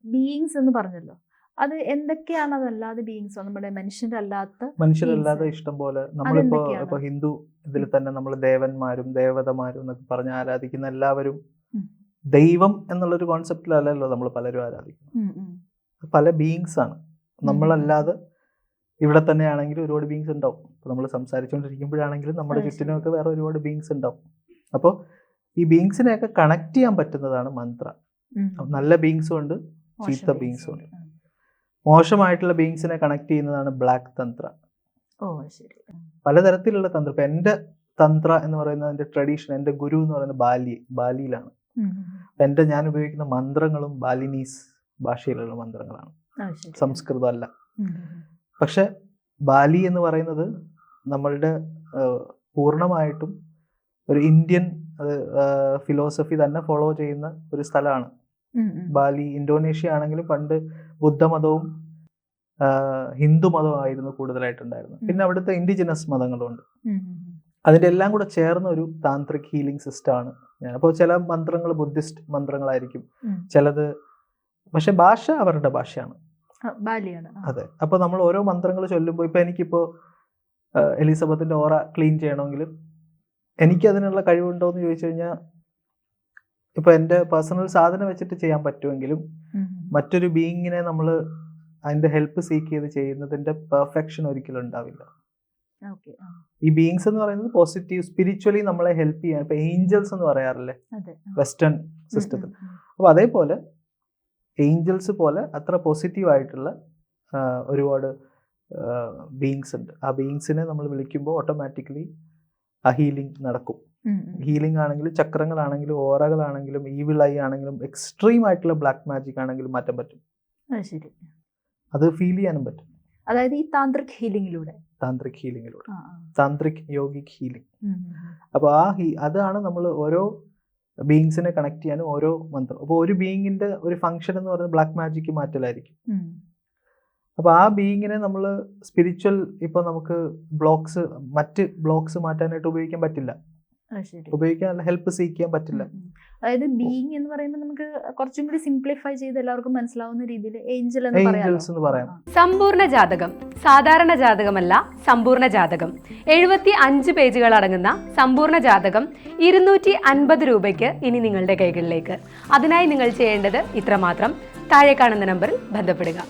Beings എന്ന് പറഞ്ഞല്ലോ, അത് എന്തൊക്കെയാണ്? അതല്ലാതെ ബീയിങ്സോ, നമ്മുടെ മനുഷ്യരല്ലാതെ ഇഷ്ടം പോലെ നമ്മളിപ്പോ ഹിന്ദു ഇതിൽ തന്നെ നമ്മൾ ദേവന്മാരും ദേവതമാരും എന്നൊക്കെ പറഞ്ഞ് ആരാധിക്കുന്ന എല്ലാവരും ദൈവം എന്നുള്ളൊരു കോൺസെപ്റ്റിലല്ലല്ലോ നമ്മൾ പലരും ആരാധിക്കുന്നത്. പല ബീയിങ്സ് ആണ്. നമ്മളല്ലാതെ ഇവിടെ തന്നെയാണെങ്കിലും ഒരുപാട് ബീയിങ്സ് ഉണ്ടാവും. ഇപ്പൊ നമ്മൾ സംസാരിച്ചുകൊണ്ടിരിക്കുമ്പോഴാണെങ്കിലും നമ്മുടെ ചുറ്റിനുമൊക്കെ വേറെ ഒരുപാട് ബീയിങ്സ് ഉണ്ടാവും. അപ്പോൾ ഈ ബീയിങ്സിനെയൊക്കെ കണക്ട് ചെയ്യാൻ പറ്റുന്നതാണ് മന്ത്ര. നല്ല ബീയിങ്സും ഉണ്ട്, ചീത്ത ബീയിങ്സും ഉണ്ട്. മോശമായിട്ടുള്ള ബീയിങ്സിനെ കണക്ട് ചെയ്യുന്നതാണ് ബ്ലാക്ക് തന്ത്ര. പലതരത്തിലുള്ള തന്ത്ര. ഇപ്പൊ എന്റെ തന്ത്ര എന്ന് പറയുന്നത്, എന്റെ ട്രഡീഷൻ, എന്റെ ഗുരു എന്ന് പറയുന്നത് ബാലിയിലാണ്. ഞാൻ ഉപയോഗിക്കുന്ന മന്ത്രങ്ങളും ബാലിനീസ് ഭാഷയിലുള്ള മന്ത്രങ്ങളാണ്, സംസ്കൃതം അല്ല. പക്ഷെ ബാലി എന്ന് പറയുന്നത് നമ്മളുടെ പൂർണ്ണമായിട്ടും ഒരു ഇന്ത്യൻ ഫിലോസഫി തന്നെ ഫോളോ ചെയ്യുന്ന ഒരു സ്ഥലമാണ് ബാലി. ഇന്തോനേഷ്യ ആണെങ്കിലും പണ്ട് ബുദ്ധമതവും ഹിന്ദു മതവും ആയിരുന്നു കൂടുതലായിട്ടുണ്ടായിരുന്നത്. പിന്നെ അവിടുത്തെ ഇൻഡിജിനസ് മതങ്ങളുണ്ട്. അതിൻ്റെ എല്ലാം കൂടെ ചേർന്ന ഒരു താന്ത്രിക് ഹീലിംഗ് സിസ്റ്റം ആണ് ഞാൻ. അപ്പോൾ ചില മന്ത്രങ്ങൾ ബുദ്ധിസ്റ്റ് മന്ത്രങ്ങളായിരിക്കും, ചിലത് പക്ഷെ ഭാഷ അവരുടെ ഭാഷയാണ്, ബാലിയാണ്. അതെ. അപ്പോൾ നമ്മൾ ഓരോ മന്ത്രങ്ങൾ ചൊല്ലുമ്പോൾ, ഇപ്പൊ എനിക്കിപ്പോ എലിസബത്തിന്റെ ഓറ ക്ലീൻ ചെയ്യണമെങ്കിൽ എനിക്ക് അതിനുള്ള കഴിവുണ്ടോ എന്ന് ചോദിച്ചു കഴിഞ്ഞാൽ, ഇപ്പൊ എൻ്റെ പേഴ്സണൽ സാധനം വെച്ചിട്ട് ചെയ്യാൻ പറ്റുമെങ്കിലും മറ്റൊരു ബീയിങ്ങിനെ നമ്മൾ അതിന്റെ ഹെൽപ്പ് സീക്ക് ചെയ്ത് ചെയ്യുന്നതിന്റെ പെർഫെക്ഷൻ ഒരിക്കലും ഉണ്ടാവില്ല. ഈ ബീയിങ്സ് എന്ന് പറയുന്നത് പോസിറ്റീവ്, സ്പിരിച്വലി നമ്മളെ ഹെൽപ്പ് ചെയ്യാൻ, ഇപ്പൊ ഏഞ്ചൽസ് എന്ന് പറയാറില്ലേ വെസ്റ്റേൺ സിസ്റ്റത്തിൽ. അപ്പൊ അതേപോലെ ഏഞ്ചൽസ് പോലെ അത്ര പോസിറ്റീവ് ആയിട്ടുള്ള ഒരുപാട് ബീയിങ്സ് ഉണ്ട്. ആ ബീയിങ്സിനെ നമ്മൾ വിളിക്കുമ്പോൾ ഓട്ടോമാറ്റിക്കലി ആ ഹീലിംഗ് നടക്കും. ഹീലിംഗ് ആണെങ്കിലും ചക്രങ്ങളാണെങ്കിലും ഓറകളാണെങ്കിലും ഈവിൾ ഐ ആണെങ്കിലും എക്സ്ട്രീം ആയിട്ടുള്ള ബ്ലാക്ക് മാജിക് ആണെങ്കിലും മാറ്റാൻ പറ്റും. അത് ഫീൽ ചെയ്യാനും പറ്റും. അതായത് ഈ താന്ത്രിക് ഹീലിംഗിലൂടെ താന്ത്രിക് യോഗിക് ഹീലിംഗ്. അപ്പൊ അതാണ് നമ്മൾ ഓരോ ബീയിങ്സിനെ കണക്ട് ചെയ്യാനും ഓരോ മന്ത്രം. അപ്പോൾ ഒരു ബീയിങ്ങിന്റെ ഒരു ഫംഗ്ഷൻ എന്ന് പറയുന്നത് ബ്ലാക്ക് മാജിക് മാറ്റലായിരിക്കും. അപ്പൊ ആ ബീയിങ്ങിനെ നമ്മൾ സ്പിരിച്വൽ, ഇപ്പൊ നമുക്ക് മറ്റ് ബ്ലോക്സ് മാറ്റാനായിട്ട് ഉപയോഗിക്കാൻ പറ്റില്ല, ഉപയോഗിക്കാൻ ഹെൽപ്പ് സീക്ക് ചെയ്യാൻ പറ്റില്ല. അതായത് ബീയിങ് എന്ന് പറയുമ്പോൾ നമുക്ക് കുറച്ചും കൂടി സിംപ്ലിഫൈ ചെയ്ത് എല്ലാവർക്കും മനസ്സിലാവുന്ന രീതിയിൽ ഏഞ്ചൽസ് എന്ന് പറയാം. സമ്പൂർണ്ണ ജാതകം സാധാരണ ജാതകമല്ല, സമ്പൂർണ്ണ ജാതകം 75 പേജുകൾ അടങ്ങുന്ന സമ്പൂർണ്ണ ജാതകം 250 രൂപയ്ക്ക് ഇനി നിങ്ങളുടെ കൈകളിലേക്ക്. അതിനായി നിങ്ങൾ ചെയ്യേണ്ടത് ഇത്രമാത്രം: താഴെ കാണുന്ന നമ്പറിൽ ബന്ധപ്പെടുക.